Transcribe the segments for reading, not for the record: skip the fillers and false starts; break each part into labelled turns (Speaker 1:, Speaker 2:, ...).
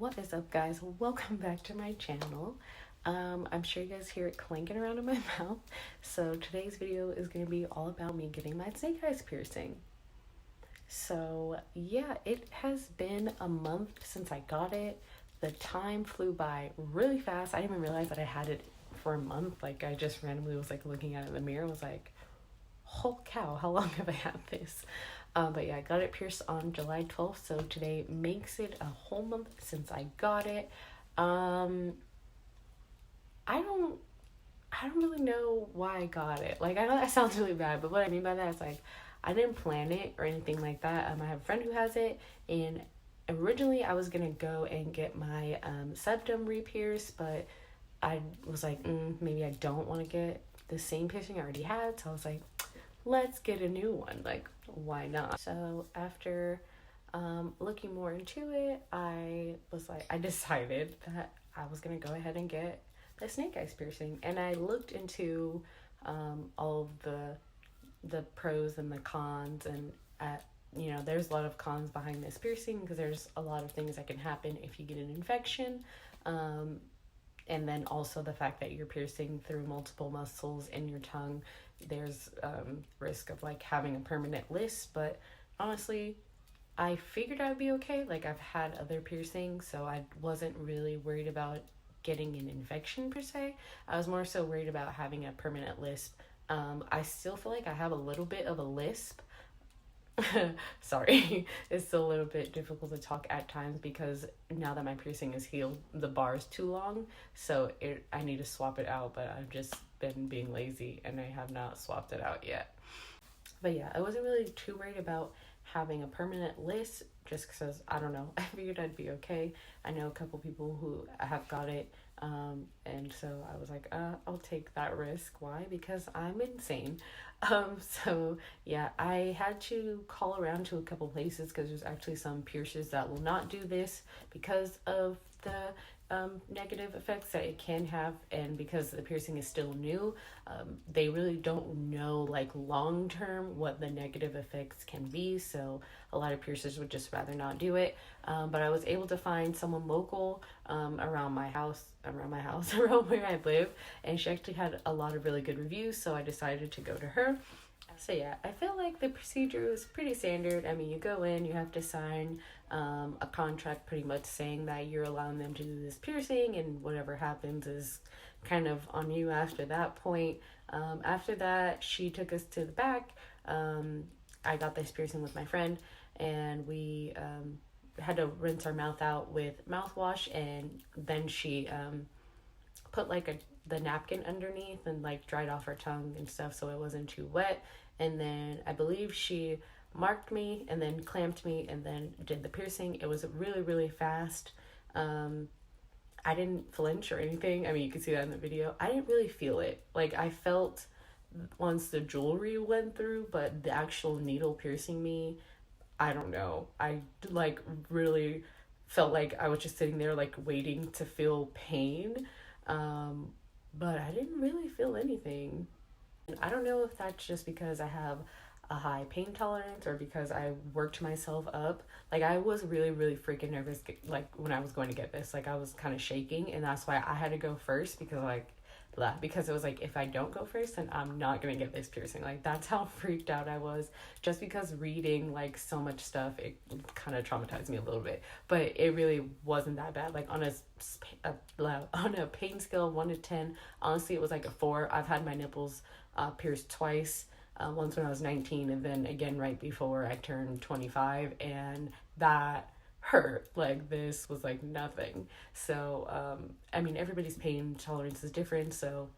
Speaker 1: What is up, guys? Welcome back to my channel. I'm sure you guys hear it clanking around in my mouth. So today's video is going to be all about me getting my snake eyes piercing. So yeah, it has been a month since I got it. The time flew by really fast. I didn't even realize that I had it for a month. Like, I just randomly was like looking at it in the mirror and was like, holy cow, how long have I had this? But yeah, I got it pierced on July 12th, so today makes it a whole month since I got it. I don't really know why I got it. Like, I know that sounds really bad, but what I mean by that is, like, I didn't plan it or anything like that. I have a friend who has it, and originally I was gonna go and get my septum re-pierced, but I was like, maybe I don't want to get the same piercing I already had, so I was like, let's get a new one. Like, why not? So after looking more into it, I decided that I was gonna go ahead and get the snake eyes piercing, and I looked into all of the pros and the cons, and there's a lot of cons behind this piercing because there's a lot of things that can happen if you get an infection. And then also the fact that you're piercing through multiple muscles in your tongue, there's risk of like having a permanent list. But honestly, I figured I'd be okay. Like, I've had other piercings, so I wasn't really worried about getting an infection per se. I was more so worried about having a permanent lisp. I still feel like I have a little bit of a lisp. Sorry, it's still a little bit difficult to talk at times because now that my piercing is healed, the bar is too long, so I need to swap it out, but I've just been being lazy and I have not swapped it out yet. But yeah, I wasn't really too worried about having a permanent list just because, I don't know, I figured I'd be okay. I know a couple people who have got it, and so I was like, I'll take that risk. Why? Because I'm insane. So yeah, I had to call around to a couple places because there's actually some piercers that will not do this because of the negative effects that it can have, and because the piercing is still new, they really don't know like long term what the negative effects can be, so a lot of piercers would just rather not do it. But I was able to find someone local around my house, around where I live, and she actually had a lot of really good reviews, so I decided to go to her. So yeah, I feel like the procedure is pretty standard. I mean, you go in, you have to sign a contract pretty much saying that you're allowing them to do this piercing, and whatever happens is kind of on you after that point. After that, she took us to the back. I got this piercing with my friend, and we had to rinse our mouth out with mouthwash, and then she put like the napkin underneath and like dried off her tongue and stuff so it wasn't too wet. And then I believe she marked me and then clamped me and then did the piercing. It was really, really fast. I didn't flinch or anything. I mean, you can see that in the video. I didn't really feel it. Like, I felt once the jewelry went through, but the actual needle piercing me, I don't know. I like really felt like I was just sitting there like waiting to feel pain. But I didn't really feel anything. I don't know if that's just because I have a high pain tolerance or because I worked myself up. Like, I was really, really freaking nervous, like, when I was going to get this. Like, I was kind of shaking, and that's why I had to go first because it was like, if I don't go first, then I'm not gonna get this piercing. Like, that's how freaked out I was, just because reading like so much stuff, it kind of traumatized me a little bit, but it really wasn't that bad. Like, on a pain scale of 1 to 10, honestly, it was like a 4. I've had my nipples pierced twice, once when I was 19 and then again right before I turned 25, and that hurt. Like, this was like nothing. So I mean, everybody's pain tolerance is different, so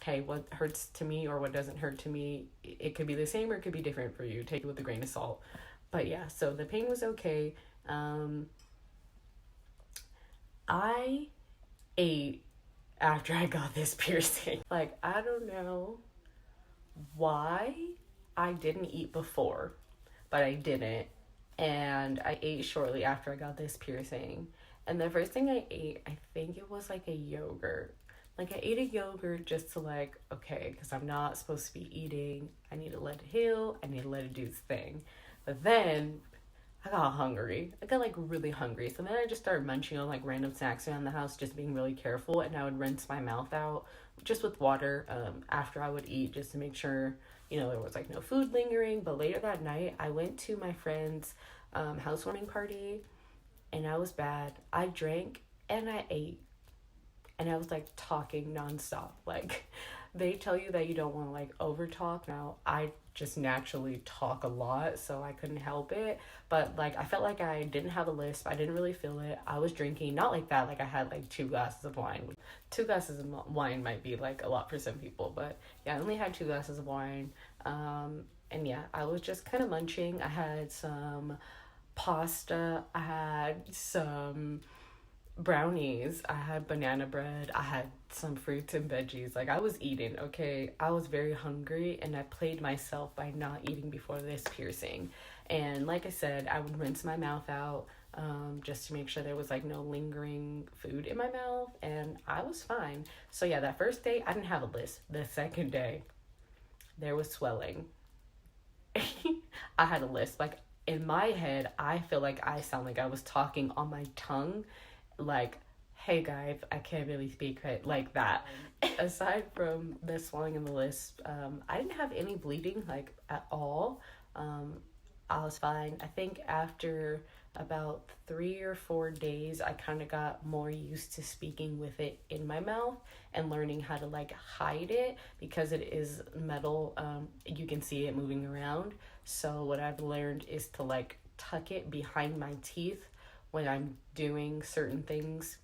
Speaker 1: hey, what hurts to me or what doesn't hurt to me, it could be the same or it could be different for you. Take it with a grain of salt. But yeah, so the pain was okay. I ate after I got this piercing. Like, I don't know why I didn't eat before, but I didn't. And I ate shortly after I got this piercing. And the first thing I ate, I think it was like a yogurt. Like, I ate a yogurt just to like, okay, because I'm not supposed to be eating. I need to let it heal. I need to let it do its thing. But then I got hungry. I got like really hungry. So then I just started munching on like random snacks around the house, just being really careful. And I would rinse my mouth out just with water after I would eat, just to make sure, there was like no food lingering. But later that night, I went to my friend's housewarming party, and I was bad. I drank and I ate, and I was like talking nonstop. Like, they tell you that you don't want to like over talk. Now, I just naturally talk a lot, so I couldn't help it. But like, I felt like I didn't have a lisp. I didn't really feel it. I was drinking, not like that. Like, I had like 2 glasses of wine. 2 glasses of wine might be like a lot for some people, but yeah, I only had 2 glasses of wine. And yeah, I was just kind of munching. I had some pasta. I had some brownies, I had banana bread, I had some fruits and veggies. Like, I was eating, okay? I was very hungry, and I played myself by not eating before this piercing. And like I said, I would rinse my mouth out just to make sure there was like no lingering food in my mouth, and I was fine. So yeah, that first day I didn't have a list. The second day there was swelling. I had a list. Like, in my head, I feel like I sound like I was talking on my tongue, like, hey guys, I can't really speak right, like that. Aside from the swelling and the lisp, I didn't have any bleeding, like, at all. I was fine. I think after about 3 or 4 days, I kind of got more used to speaking with it in my mouth and learning how to like hide it, because it is metal. You can see it moving around. So what I've learned is to like tuck it behind my teeth when I'm doing certain things,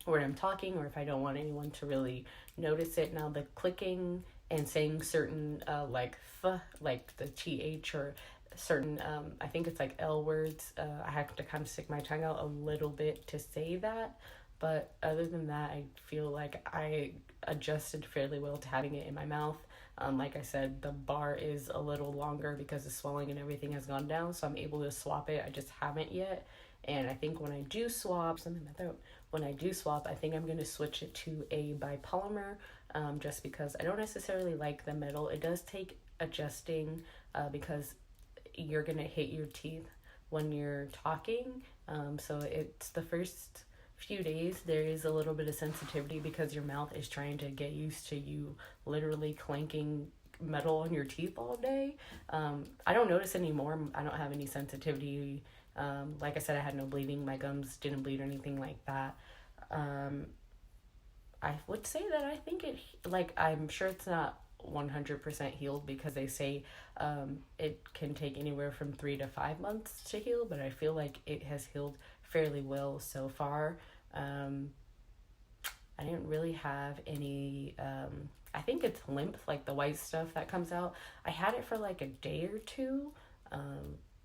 Speaker 1: or I'm talking, or if I don't want anyone to really notice it. Now, the clicking and saying certain like the th, or certain I think it's like L words, I have to kind of stick my tongue out a little bit to say that. But other than that, I feel like I adjusted fairly well to having it in my mouth. Like I said, the bar is a little longer because the swelling and everything has gone down, so I'm able to swap it. I just haven't yet. And I think when I do swap, something in my throat, when I do swap, I think I'm going to switch it to a bipolymer, just because I don't necessarily like the metal. It does take adjusting because you're going to hit your teeth when you're talking. So it's the first few days, there is a little bit of sensitivity because your mouth is trying to get used to you literally clanking metal on your teeth all day. I don't notice anymore. I don't have any sensitivity. Like I said, I had no bleeding. My gums didn't bleed or anything like that. I would say that I think it, like, I'm sure it's not 100% healed, because they say it can take anywhere from 3 to 5 months to heal, but I feel like it has healed fairly well so far. I didn't really have any, I think it's lymph, like the white stuff that comes out. I had it for like a day or two,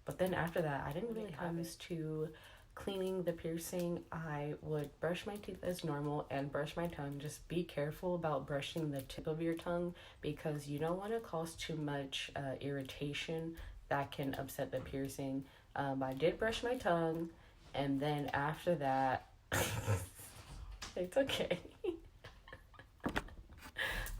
Speaker 1: but then after that, I didn't really have used to cleaning the piercing. I would brush my teeth as normal and brush my tongue. Just be careful about brushing the tip of your tongue, because you don't want to cause too much irritation that can upset the piercing. I did brush my tongue, and then after that, it's okay.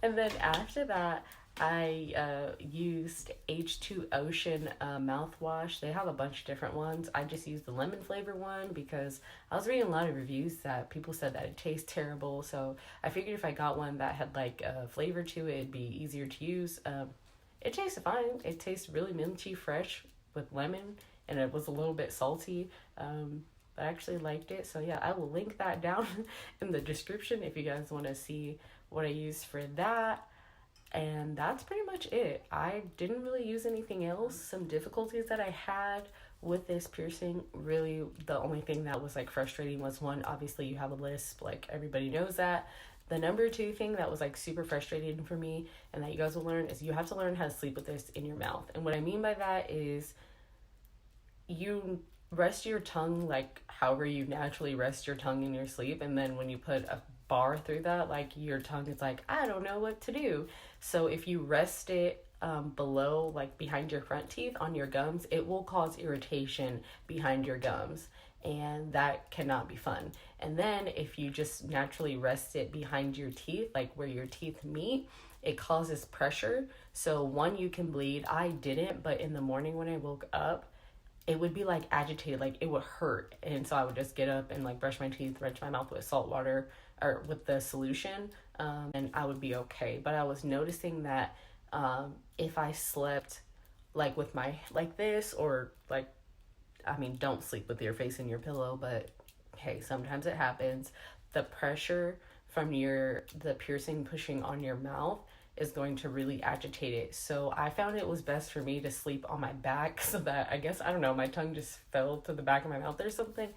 Speaker 1: And then after that, I used H2 Ocean mouthwash. They have a bunch of different ones. I just used the lemon flavor one because I was reading a lot of reviews that people said that it tastes terrible. So I figured if I got one that had like a flavor to it, it'd be easier to use. It tasted fine. It tastes really minty fresh with lemon, and it was a little bit salty. But I actually liked it. So yeah, I will link that down in the description if you guys want to see what I used for that. And that's pretty much it. I didn't really use anything else. Some difficulties that I had with this piercing, really the only thing that was like frustrating was, one, obviously you have a lisp, like everybody knows that. The number two thing that was like super frustrating for me, and that you guys will learn, is you have to learn how to sleep with this in your mouth. And what I mean by that is you rest your tongue like however you naturally rest your tongue in your sleep, and then when you put a bar through that, like your tongue is like, I don't know what to do. So if you rest it below, like behind your front teeth on your gums, it will cause irritation behind your gums, and that cannot be fun. And then if you just naturally rest it behind your teeth, like where your teeth meet, it causes pressure. So one, you can bleed. I didn't, but in the morning when I woke up, it would be like agitated, like it would hurt. And so I would just get up and like brush my teeth, rinse my mouth with salt water or with the solution, and I would be okay. But I was noticing that if I slept like with my like this, or like, I mean, don't sleep with your face in your pillow, but hey, sometimes it happens. The pressure from the piercing pushing on your mouth is going to really agitate it. So I found it was best for me to sleep on my back so that, I guess, I don't know, my tongue just fell to the back of my mouth or something.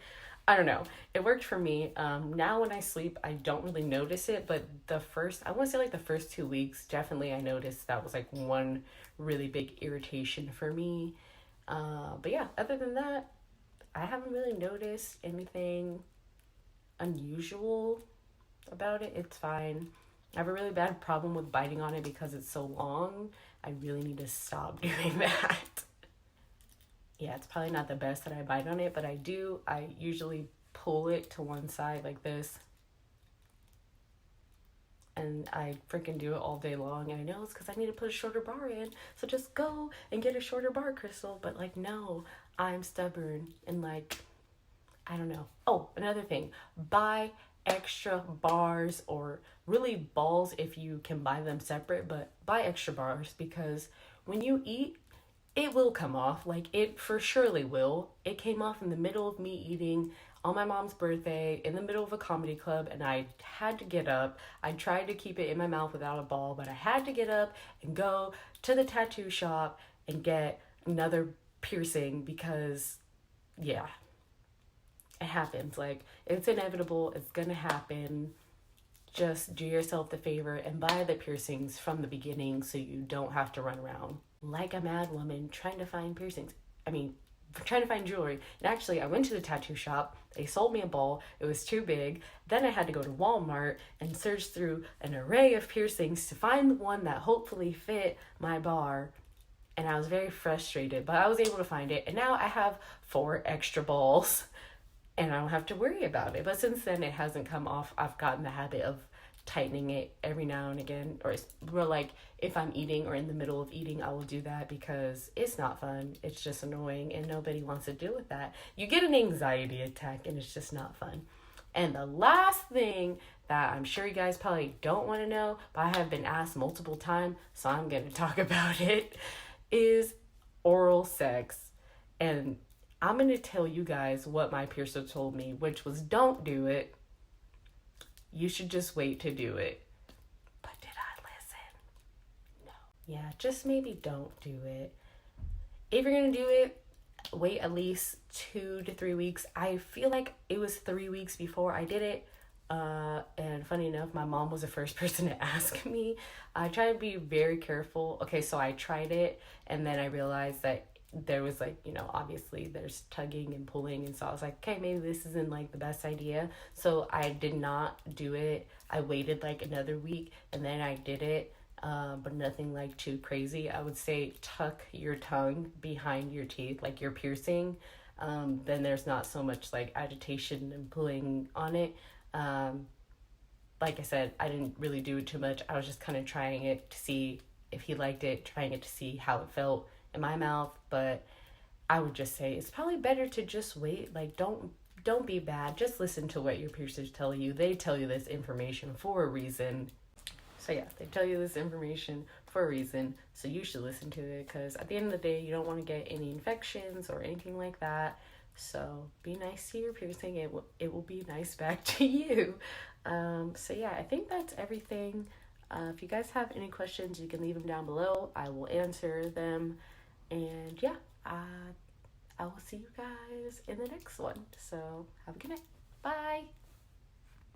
Speaker 1: I don't know. It worked for me. Now when I sleep, I don't really notice it, but I want to say like the first 2 weeks, definitely I noticed that was like one really big irritation for me. But yeah, other than that, I haven't really noticed anything unusual about it. It's fine. I have a really bad problem with biting on it because it's so long. I really need to stop doing that. Yeah, it's probably not the best that I bite on it, but I do. I usually pull it to one side like this. And I freaking do it all day long. And I know it's because I need to put a shorter bar in. So just go and get a shorter bar, Crystal. But like, no, I'm stubborn. And like, I don't know. Oh, another thing. Buy extra bars, or really balls if you can buy them separate, but buy extra bars, because when you eat, it will come off. Like, it for surely will. It came off in the middle of me eating on my mom's birthday in the middle of a comedy club, and I had to get up. I tried to keep it in my mouth without a ball, but I had to get up and go to the tattoo shop and get another piercing because, yeah, it happens. Like, it's inevitable. It's gonna happen. Just do yourself the favor and buy the piercings from the beginning so you don't have to run around like a mad woman trying to find piercings. I mean, trying to find jewelry. And actually, I went to the tattoo shop. They sold me a ball. It was too big. Then I had to go to Walmart and search through an array of piercings to find the one that hopefully fit my bar. And I was very frustrated, but I was able to find it. And now I have 4 extra balls and I don't have to worry about it. But since then, it hasn't come off. I've gotten the habit of tightening it every now and again, or like if I'm eating or in the middle of eating, I will do that because it's not fun. It's just annoying and nobody wants to deal with that. You get an anxiety attack and it's just not fun. And the last thing that I'm sure you guys probably don't want to know, but I have been asked multiple times, so I'm going to talk about it, is oral sex. And I'm going to tell you guys what my piercer told me, which was don't do it. You should just wait to do it. But did I listen? No. Yeah, just maybe don't do it. If you're going to do it, wait at least 2 to 3 weeks. I feel like it was 3 weeks before I did it. And funny enough, my mom was the first person to ask me. I try to be very careful. Okay, so I tried it and then I realized that there was like, obviously there's tugging and pulling. And so I was like, okay, maybe this isn't like the best idea. So I did not do it. I waited like another week and then I did it. But nothing like too crazy. I would say tuck your tongue behind your teeth, like you're piercing. Then there's not so much like agitation and pulling on it. Like I said, I didn't really do it too much. I was just kind of trying it to see if he liked it, trying it to see how it felt in my mouth. But I would just say it's probably better to just wait. Like, don't be bad. Just listen to what your piercers tell you. They tell you this information for a reason. So yeah, they tell you this information for a reason. So you should listen to it, because at the end of the day, you don't want to get any infections or anything like that. So be nice to your piercing. It will be nice back to you. So yeah, I think that's everything. If you guys have any questions, you can leave them down below. I will answer them. And yeah, I will see you guys in the next one. So have a good night. Bye.